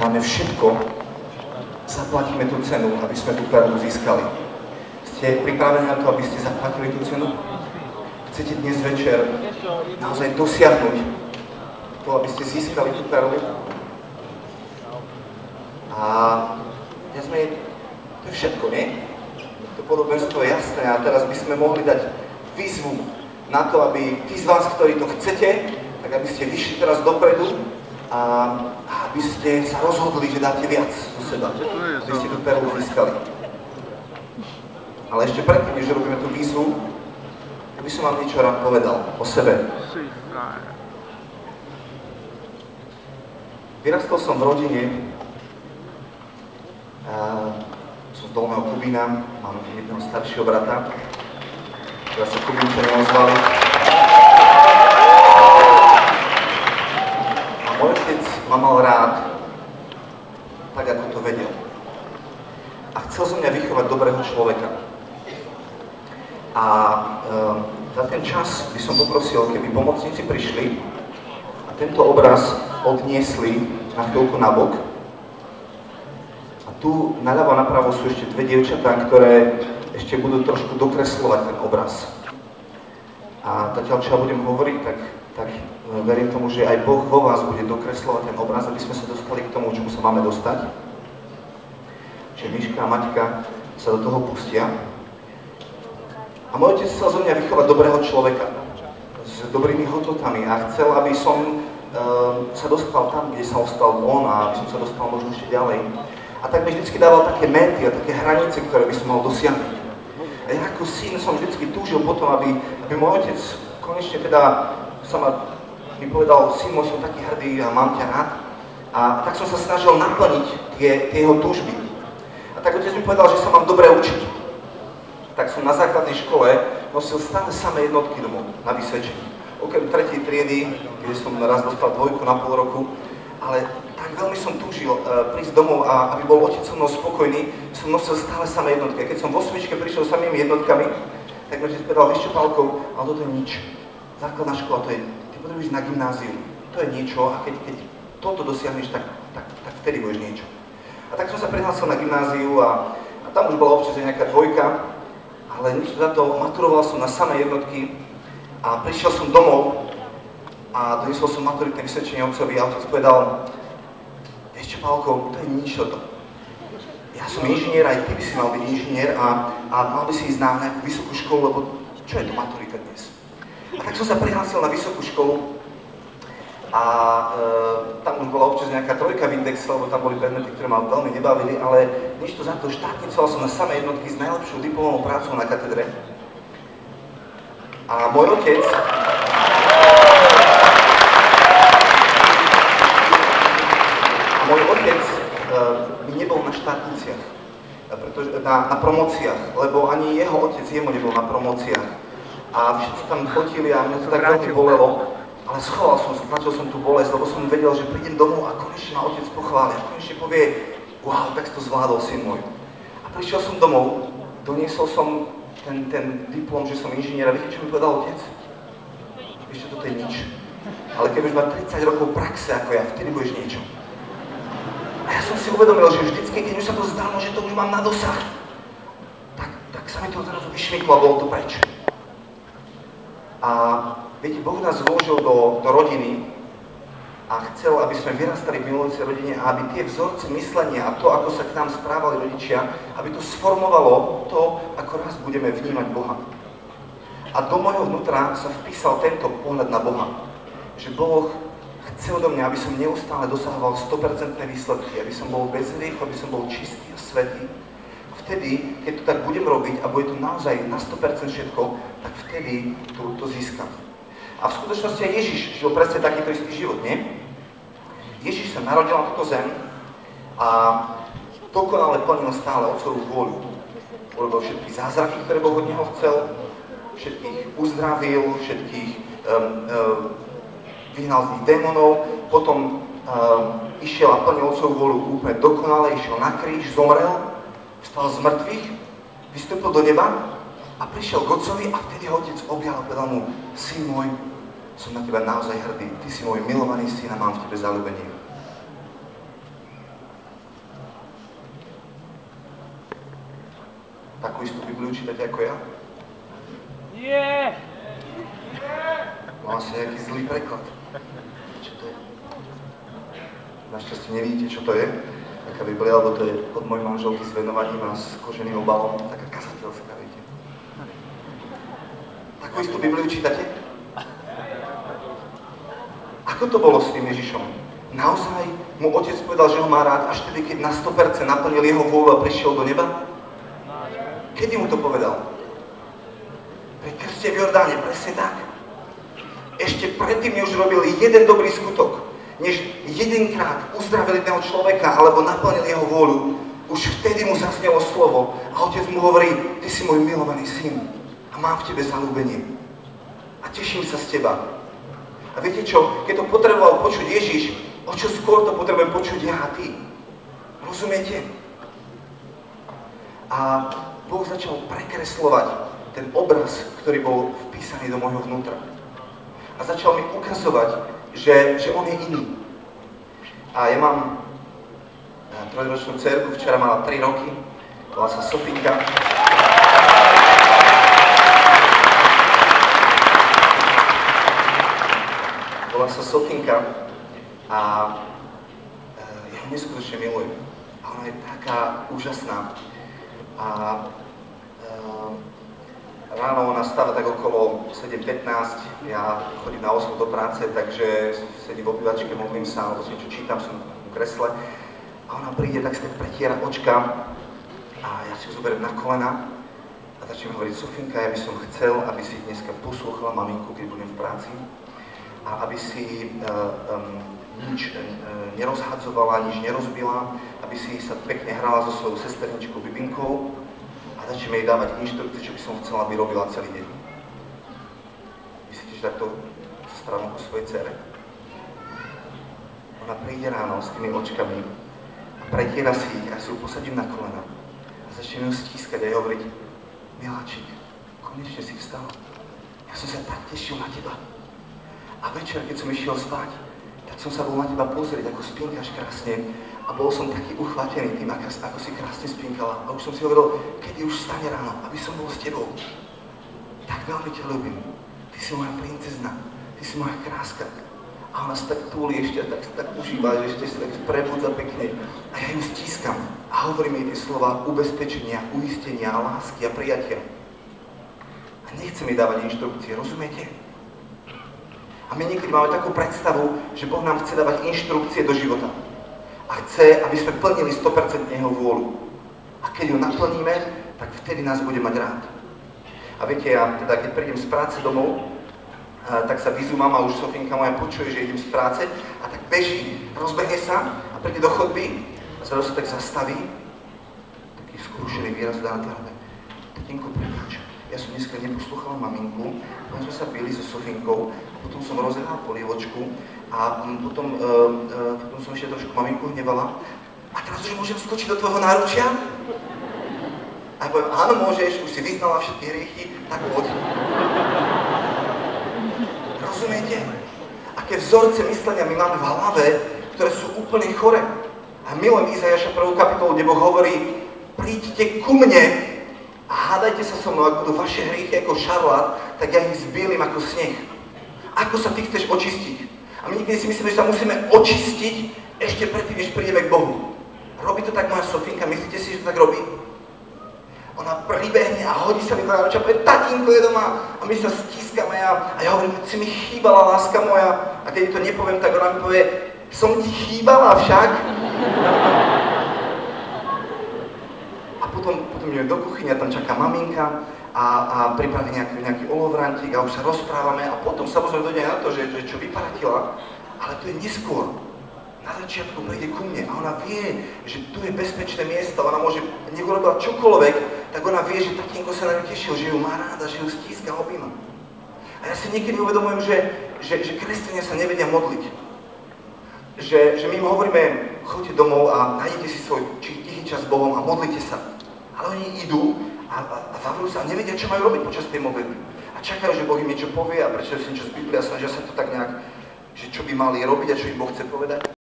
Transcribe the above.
dáme všetko, zaplatíme tú cenu, aby sme tú perlu získali. Ste pripravení na to, aby ste zaplatili tú cenu? Chcete dnes večer naozaj dosiahnuť to, aby ste získali tú perlu? A to je všetko, nie? To podobenstvo je jasné a teraz by sme mohli dať výzvu na to, aby tí z vás, ktorí to chcete, tak aby ste vyšli teraz dopredu a aby ste sa rozhodli, že dáte viac zo seba, aby ste tú perlu získali. Ale ešte predtým, než robíme tú výzvu, tak by som vám niečo rád povedal o sebe. Vyrastol som v rodine, som z Dolného Kubína, mám jedného staršieho brata, ktorá sa Kubínčania ozvali. A môj otec ma mal rád, tak ako to vedel. A chcel zo mňa vychovať dobrého človeka. A za ten čas by som poprosil, keby pomocníci prišli a tento obraz odniesli na chvíľku na bok. Tu naľavo napravo sú ešte dve dievčatá, ktoré ešte budú trošku dokreslovať ten obraz. A zatiaľ, čo ja budem hovoriť, tak verím tomu, že aj Boh vo vás bude dokreslovať ten obraz, aby sme sa dostali k tomu, čomu sa máme dostať. Čiže Miška a Maťka sa do toho pustia. A môj otec chcel zo mňa vychovať dobrého človeka s dobrými hodnotami a chcel, aby som sa dostal tam, kde sa ostal on a aby som sa dostal možno ešte ďalej. A tak mi vždycky dával také mety a také hranice, ktoré by som mal dosiahnuť. A ja ako syn som vždycky túžil potom, aby môj otec konečne teda mi povedal, syn môj, som taký hrdý a mám ťa rád. A tak som sa snažil naplniť tie jeho túžby. A tak otec mi povedal, že sa mám dobre učiť. Tak som na základnej škole nosil stále samé jednotky domov na vysvedčení. Okrem 3. triedy, kde som raz dostal 2 na pol roku, ale tak veľmi som túžil prísť domov a aby bol otec so mnou spokojný, som nosil stále samé jednotky. Keď som v 8. prišiel s samými jednotkami, tak mi otec povedal, vieš čo, Pálko, ale toto je nič. Základná škola, ty potrebuješ ísť na gymnázium. To je niečo a keď toto dosiahneš, tak vtedy budeš niečo. A tak som sa prihlásil na gymnáziu a tam už bola občas nejaká 2, ale nič za to, maturoval som na samé jednotky a prišiel som domov a doniesol som maturitné vysvedčenie otcovi a otec povedal, vieš čo, Pálko, to je nič toto. Ja som inžinier, aj ty by si mal byť inžinier a mal by si ísť na nejakú vysokú školu, lebo čo je to maturita dnes? A tak som sa prihlásil na vysokú školu a tam už bola občas nejaká 3 v indexe, lebo tam boli predmety, ktoré ma veľmi nebavili, ale nič to za to, štátnicoval som na samé jednotky s najlepšou diplomovou prácou na katedre. A môj otec by nebol na štátniciach, pretože na promóciách, lebo ani jeho otec jemu nebol na promóciách. A všetci tam fotili a mňa to tak veľmi bolelo, ale schoval som, stlačil som tú bolesť, lebo som vedel, že prídem domov a konečne ma otec pochváli a konečne povie, wow, tak si to zvládol, syn môj. A prišiel som domov, doniesol som ten diplom, že som inžinier a viete, čo mi povedal otec? Ešte toto je nič. Ale keď už má 30 rokov praxe ako ja, vtedy budeš niečo. A ja som si uvedomil, že vždycky, keď už sa to zdalo, že to už mám na dosah, tak sa mi to zrazu vyšmyklo a bolo to preč. A viete, Boh nás vložil do rodiny a chcel, aby sme vyrastali v milujúcej rodine a aby tie vzorce myslenia a to, ako sa k nám správali rodičia, aby to sformovalo to, ako raz budeme vnímať Boha. A do môjho vnútra sa vpísal tento pohľad na Boha, že Boh chcel do mňa, aby som neustále dosahoval 100% výsledky, aby som bol bez hriechu, aby som bol čistý a svätý. Vtedy, keď to tak budem robiť a bude to naozaj na 100% všetko, tak vtedy to získam. A v skutočnosti aj Ježiš žil presne takýto istý život, nie? Ježiš sa narodil na túto zem a dokonale plnil stále Otcovú vôľu. Urobil všetky zázraky, ktoré Boh od neho chcel, všetkých uzdravil, všetkých vyhnal z nich démonov, potom išiel a plnil Otcovú vôľu úplne dokonale, išiel na kríž, zomrel, vstal z mŕtvych, vystúpil do neba a prišiel k Otcovi a vtedy ho Otec objal a povedal mu, syn môj, som na teba naozaj hrdý, ty si môj milovaný syn a mám v tebe zaľúbenie. A Takú istú Bibliu čítate ako ja? Nie! Mám asi nejaký zlý preklad. Čo to je? Našťastie nevidíte, čo to je. Taká Biblia, lebo to je od mojej manželky s venovaním a s koženým obalom. Taká kazateľská, viete. Takú istú Bibliu čítate? Ako to bolo s tým Ježišom? Naozaj mu otec povedal, že ho má rád až tedy, keď na 100% naplnil jeho vôľu a prišiel do neba? Kedy mu to povedal? Pri krste v Jordáne, presne tak. Ešte predtým už robil jeden dobrý skutok, než jedenkrát uzdravil jedného človeka alebo naplnil jeho vôľu. Už vtedy mu zaznelo slovo a otec mu hovorí, ty si môj milovaný syn a mám v tebe zaľúbenie. A teším sa z teba. A viete čo, keď to potreboval počuť Ježiš, o čo skôr to potrebujem počuť ja a ty. Rozumiete? A Boh začal prekreslovať ten obraz, ktorý bol vpísaný do môjho vnútra. A začal mi ukazovať, že on je iný. A ja mám trojročnú dcerku, včera mala 3 roky, volá sa Sofinka. Volá sa Sofinka a ja ho neskutočne milujem. A ona je taká úžasná. A ráno ona stáva tak okolo 7:15, ja chodím na 8 do práce, takže sedím v obývačke, modlím sa, alebo si niečo čítam, som v kresle. A ona príde, tak si tak pretiera očka a ja si ju zoberiem na kolena a začnem hovoriť, Sofinka, ja by som chcel, aby si dneska poslúchala maminku, keď budem v práci a aby si nič nerozhadzovala, nič nerozbila, aby si sa pekne hrala so svojou sesterničkou Bibinkou a začneme jej dávať inštrukcie, čo by som chcela, aby robila celý deň. Myslíte, že takto sa starám o svojej dcere? Ona príde ráno s tými očkami a pretiera si ich a si ju posadím na kolena a začnem ju stískať a jej hovoriť, miláčik, konečne si vstal. Ja som sa tak tešil na teba. A večer, keď som išiel spať, tak som sa bol na teba pozrieť, ako spinkáš krásne a bol som taký uchvátený tým, ako si krásne spinkala. A už som si hovoril, kedy už vstane ráno, aby som bol s tebou. Tak veľmi ťa ľúbim. Ty si moja princezna, ty si moja kráska. A ona sa tak túli ešte, tak užíva, že ešte sa tak prebudza pekne. A ja ju stískam a hovorím jej tie slova ubezpečenia, uistenia, lásky a prijatia. A nechcem jej dávať inštrukcie, rozumiete? A my niekedy máme takú predstavu, že Boh nám chce dávať inštrukcie do života. A chce, aby sme plnili 100% jeho vôľu. A keď ju naplníme, tak vtedy nás bude mať rád. A viete, ja teda keď prídem z práce domov, tak sa vyzúmam a už Sofinka moja počuje, že idem z práce a tak beží, rozbehne sa a príde do chodby a zrazu sa tak zastaví. Taký skrušený výraz dá na tváre. Tatínko, prepáč. Ja som dneska neposlúchala maminku, potom sme sa bili so Sofinkou, potom som rozehal polievočku a potom som ešte trošku maminku hnevala. A teraz už môžem skočiť do tvojho náručia? A ja poviem, áno, môžeš, už si vyznala všetky hriechy, tak poď. Rozumiete? Aké vzorce myslenia my máme v hlave, ktoré sú úplne chore. A milujem Izaiáša 1. kapitolu, kde Boh hovorí, príďte ku mne, a hádajte sa so mnou, ak budú vaše hriechy ako šarlát, tak ja ich zbielim ako sneh. Ako sa ty chceš očistiť? A my niekedy si myslíme, že sa musíme očistiť ešte predtým, než prídeme k Bohu. Robí to tak moja Sofinka, myslíte si, že to tak robí? Ona pribehne a hodí sa mi do náručia a povie, tatínko je doma a my sa stískame a ja hovorím, si mi chýbala, láska moja. A keď to nepoviem, tak ona mi povie, som ti chýbala však. Potom ideme do kuchyne, tam čaká maminka a pripraví nejaký olovrantík a už sa rozprávame a potom samozrejme dojde na to, že čo vyparatila, ale to je neskôr. Na začiatku príde ku mne a ona vie, že tu je bezpečné miesto, ona môže, nech urobila čokoľvek, tak ona vie, že tatínko sa na ňu tešil, že ju má ráda, že ju stíska, objíma. A ja si niekedy uvedomujem, že kresťania sa nevedia modliť. Že my im hovoríme, choďte domov a nájdete si svoj tichý čas s Bohom a modlite sa. Ale oni idú a zavrú sa a nevedia, čo majú robiť počas tej modlitby. A čakajú, že Boh im niečo povie a prečo si niečo z Biblie a snažia sa to tak nejak, že čo by mali robiť a čo im Boh chce povedať.